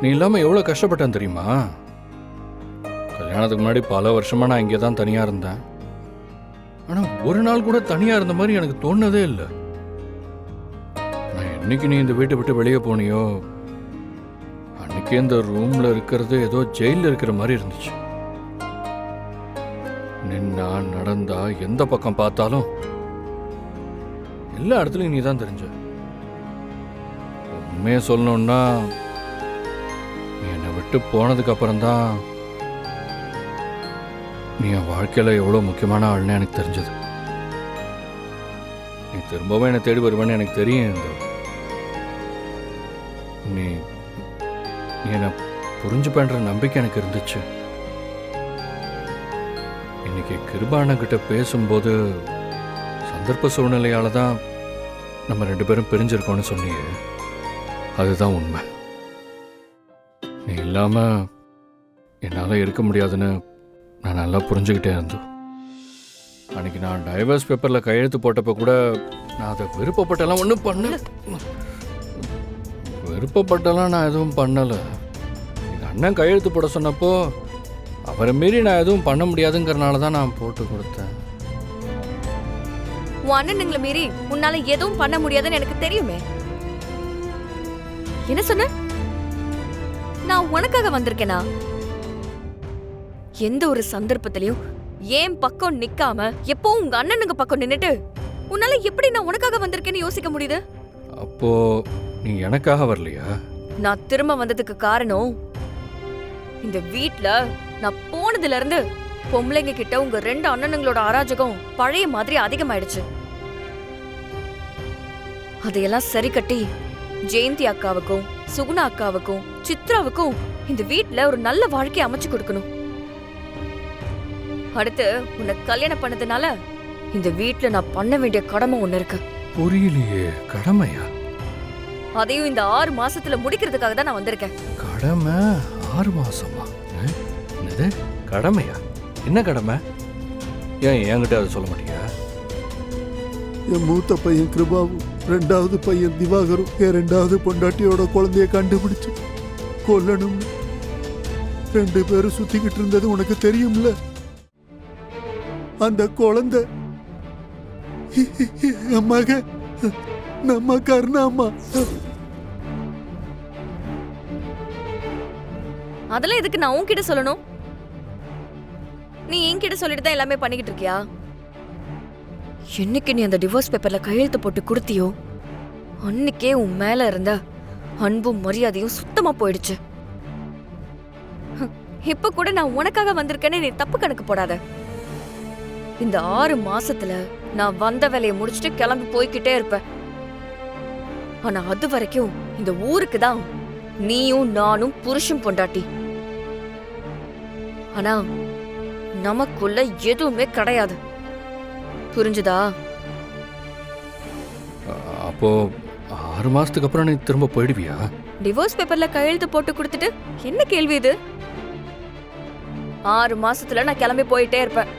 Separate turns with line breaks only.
நீ இல்லாமல் எவ்வளோ கஷ்டப்பட்டேன் தெரியுமா? கல்யாணத்துக்கு முன்னாடி பல வருஷமாக நான் இங்கே தான் தனியாக இருந்தேன். ஆனால் ஒரு நாள் கூட தனியாக இருந்த மாதிரி எனக்கு தோணுனதே இல்லை. நான் என்னைக்கு நீ இந்த வீட்டை விட்டு வெளியே போனியோ அன்னைக்கே இந்த ரூமில் இருக்கிறது ஏதோ ஜெயிலில் இருக்கிற மாதிரி இருந்துச்சு. நின்னா நடந்தா எந்த பக்கம் பார்த்தாலும் எல்லா இடத்துலையும் நீ தான் தெரிஞ்ச. உண்மையை சொல்லணும்னா நீ என்னை விட்டு போனதுக்கு அப்புறம்தான் நீ என் வாழ்க்கையில் எவ்வளோ முக்கியமான ஆள்னு எனக்கு தெரிஞ்சது. நீ திரும்பவும் என்னை தேடி வருவேன்னு எனக்கு தெரியும். நீ என்னை புரிஞ்சுப்பேன்ற நம்பிக்கை எனக்கு இருந்துச்சு. இன்னைக்கு கிருபானங்கிட்ட பேசும்போது சந்தர்ப்ப சூழ்நிலையால தான் நம்ம 2 பேரும் பிரிஞ்சிருக்கோம்னு சொன்னியே, அதுதான் உண்மை. நீ இல்லாம என்னால் இருக்க முடியாதுன்னு நான் நல்லா புரிஞ்சுக்கிட்டே இருந்தோம். அன்னைக்கு நான் டைவர்ஸ் பேப்பரில் கையெழுத்து போட்டப்போ கூட நான் அதை விருப்பப்பட்டெல்லாம் ஒன்றும் பண்ணல. விருப்பப்பட்டெல்லாம் நான் எதுவும் பண்ணலை. எங்கள் அண்ணன் கையெழுத்து போட சொன்னப்போ அவரை மீறி நான் எதுவும் பண்ண முடியாதுங்கிறனால தான் நான் போட்டு கொடுத்தேன்.
உன் அண்ணனுங்களை மீறி உன்னால எதுவும் பண்ண முடியாதுன்னு எனக்கு தெரியுமே. என்ன சொன்ன? நான் உனக்காக வந்திருக்கேனா? எந்த ஒரு சந்தர்ப்பத்திலையும் ஏன் பக்கம் நிக்காம எப்பவும் உங்க அண்ணனுங்க பக்கம் நின்னுட்டு உன்னால எப்படி நான் உனக்காக வந்திருக்கேன்னு யோசிக்க முடியுது?
அப்போ நீ எனக்காக வரலையா?
நான் திரும்ப வந்ததுக்கு காரணம் இந்த வீட்ல நான் போனதுல இருந்து பொம்பளைங்க கிட்ட உங்க 2 அண்ணனுங்களோட அராஜகம் பழைய மாதிரி அதிகமாயிடுச்சு. அதையெல்லாம் சரி கட்டி ஜெயந்தி அக்காவுக்கும் சுகுணா அக்காவுக்கும் சித்ராவுக்கும் இந்த வீட்ல ஒரு நல்ல வாழ்க்கையை அமைச்சு கொடுக்கணும். அடுத்து உன்னை கல்யாணம் பண்ணதுனால இந்த வீட்ல நான் பண்ண வேண்டிய கடமை ஒண்ணு இருக்கு.
புரியலையே. கடமையா?
அதையும் இந்த 6 மாசத்துல முடிக்கிறதுக்காக தான் நான் வந்திருக்கேன்.
கடமை 6 மாசமா? என்னது கடமையா? என்ன கடமை? ஏன் என்கிட்ட அதை சொல்ல மாட்டியா?
என் மூத்த பையன் கிருபாவும் 2வது பையன் திவாகரும் என் 2வது பொண்டாட்டியோட குழந்தைய கண்டுபிடிச்சு கொல்லணும் 2 பேரும் சுத்திக்கிட்டு இருந்தது உனக்கு தெரியும்ல. அந்த குழந்தை என் மக நம்ம கருணாம்மா.
அதெல்லாம் எதுக்கு நான் உன்கிட்ட சொல்லணும்? நீ என்கிட்ட சொல்லிட்டு தான் எல்லாமே பண்ணிக்கிட்டு இருக்கியா? என்னைக்கு நீ அந்த டிவோர்ஸ் பேப்பர்ல கையெழுத்து போட்டு கொடுத்தியோ அன்னைக்கே உன் மேல இருந்த அன்பும் மரியாதையும் சுத்தமா போயிடுச்சு. இப்ப கூட நான் உனக்காக வந்திருக்கேன்னு நீ தப்பு கணக்கு போடாத. இந்த 6 மாசத்துல நான் வந்த வேலையை முடிச்சுட்டு கிளம்பி போய்கிட்டே இருப்பேன். ஆனா அது வரைக்கும் இந்த ஊருக்கு தான் நீயும் நானும் புருஷன் பொண்டாட்டி. ஆனா நமக்குள்ள எதுவுமே கிடையாது. புரிஞ்சுதா?
அப்போ 6 மாசத்துக்கு அப்புறம் நீ திரும்ப போயிடுவியா?
டிவோர்ஸ் பேப்பர்ல கையெழுத்து போட்டு கொடுத்துட்டு என்ன கேள்வி இது? 6 மாசத்துல நான் கிளம்பி போயிட்டே இருப்பேன்.